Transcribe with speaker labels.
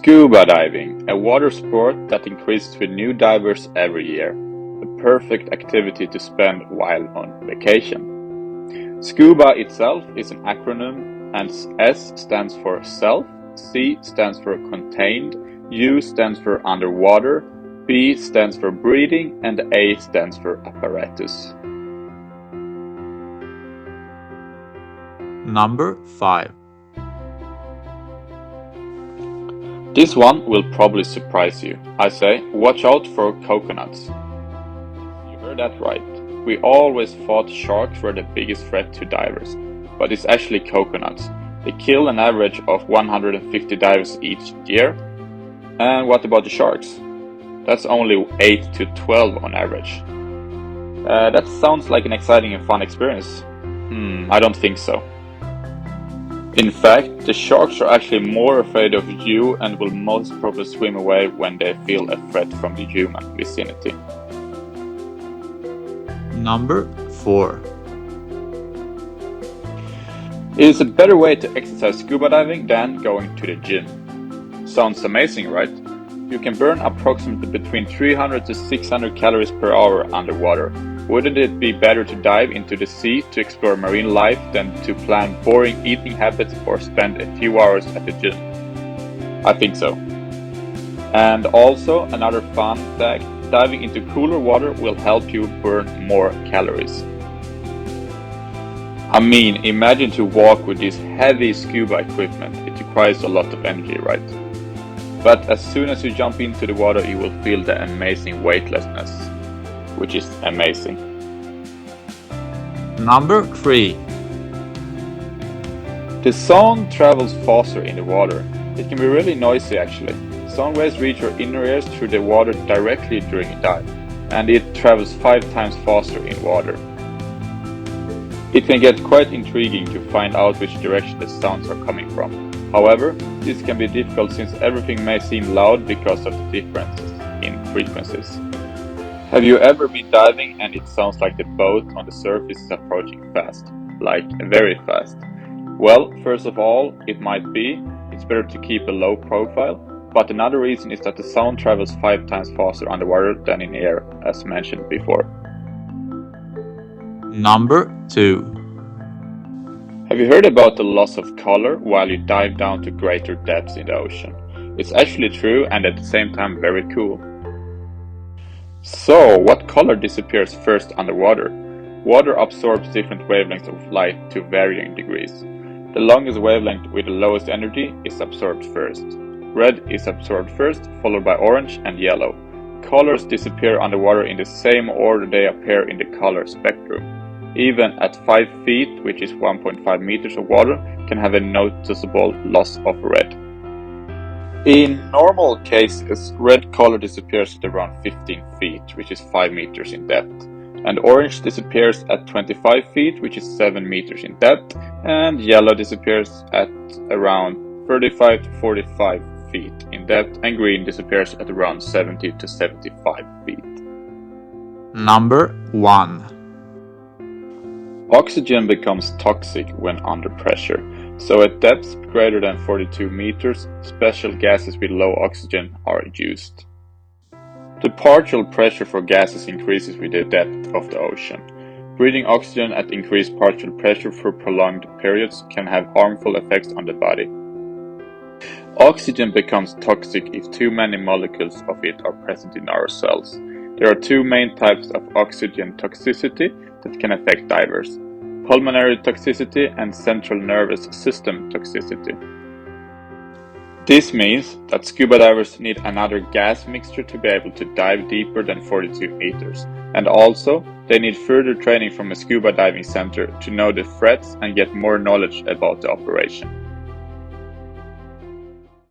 Speaker 1: Scuba diving, a water sport that increases with new divers every year. A perfect activity to spend while on vacation. Scuba itself is an acronym, and S stands for self, C stands for contained, U stands for underwater, B stands for breathing, and A stands for apparatus.
Speaker 2: Number 5.
Speaker 1: This one will probably surprise you. I say, watch out for coconuts. You heard that right. We always thought sharks were the biggest threat to divers, but it's actually coconuts. They kill an average of 150 divers each year. And what about the sharks? That's only 8 to 12 on average. That sounds like an exciting and fun experience. I don't think so. In fact, the sharks are actually more afraid of you and will most probably swim away when they feel a threat from the human vicinity.
Speaker 2: Number 4.
Speaker 1: It is a better way to exercise scuba diving than going to the gym. Sounds amazing, right? You can burn approximately between 300 to 600 calories per hour underwater. Wouldn't it be better to dive into the sea to explore marine life than to plan boring eating habits or spend a few hours at the gym? I think so. And also, another fun fact, diving into cooler water will help you burn more calories. I mean, imagine to walk with this heavy scuba equipment. It requires a lot of energy, right? But as soon as you jump into the water, you will feel the amazing weightlessness, which is amazing.
Speaker 2: Number 3.
Speaker 1: The sound travels faster in the water. It can be really noisy actually. Sound waves reach your inner ears through the water directly during a dive, and it travels 5 times faster in water. It can get quite intriguing to find out which direction the sounds are coming from. However, this can be difficult since everything may seem loud because of the differences in frequencies. Have you ever been diving and it sounds like the boat on the surface is approaching fast, like very fast? Well, first of all, it might be. It's better to keep a low profile, but another reason is that the sound travels 5 times faster underwater than in air, as mentioned before.
Speaker 2: Number 2.
Speaker 1: Have you heard about the loss of color while you dive down to greater depths in the ocean? It's actually true and at the same time very cool. So, what color disappears first underwater? Water absorbs different wavelengths of light to varying degrees. The longest wavelength with the lowest energy is absorbed first. Red is absorbed first, followed by orange and yellow. Colors disappear underwater in the same order they appear in the color spectrum. Even at 5 feet, which is 1.5 meters of water, can have a noticeable loss of red. In normal cases, red color disappears at around 15 feet, which is 5 meters in depth, and orange disappears at 25 feet, which is 7 meters in depth, and yellow disappears at around 35 to 45 feet in depth, and green disappears at around 70 to 75 feet.
Speaker 2: Number 1.
Speaker 1: Oxygen becomes toxic when under pressure, so at depths greater than 42 meters, special gases with low oxygen are used. The partial pressure for gases increases with the depth of the ocean. Breathing oxygen at increased partial pressure for prolonged periods can have harmful effects on the body. Oxygen becomes toxic if too many molecules of it are present in our cells. There are 2 main types of oxygen toxicity that can affect divers: pulmonary toxicity and central nervous system toxicity. This means that scuba divers need another gas mixture to be able to dive deeper than 42 meters, and also they need further training from a scuba diving center to know the threats and get more knowledge about the operation.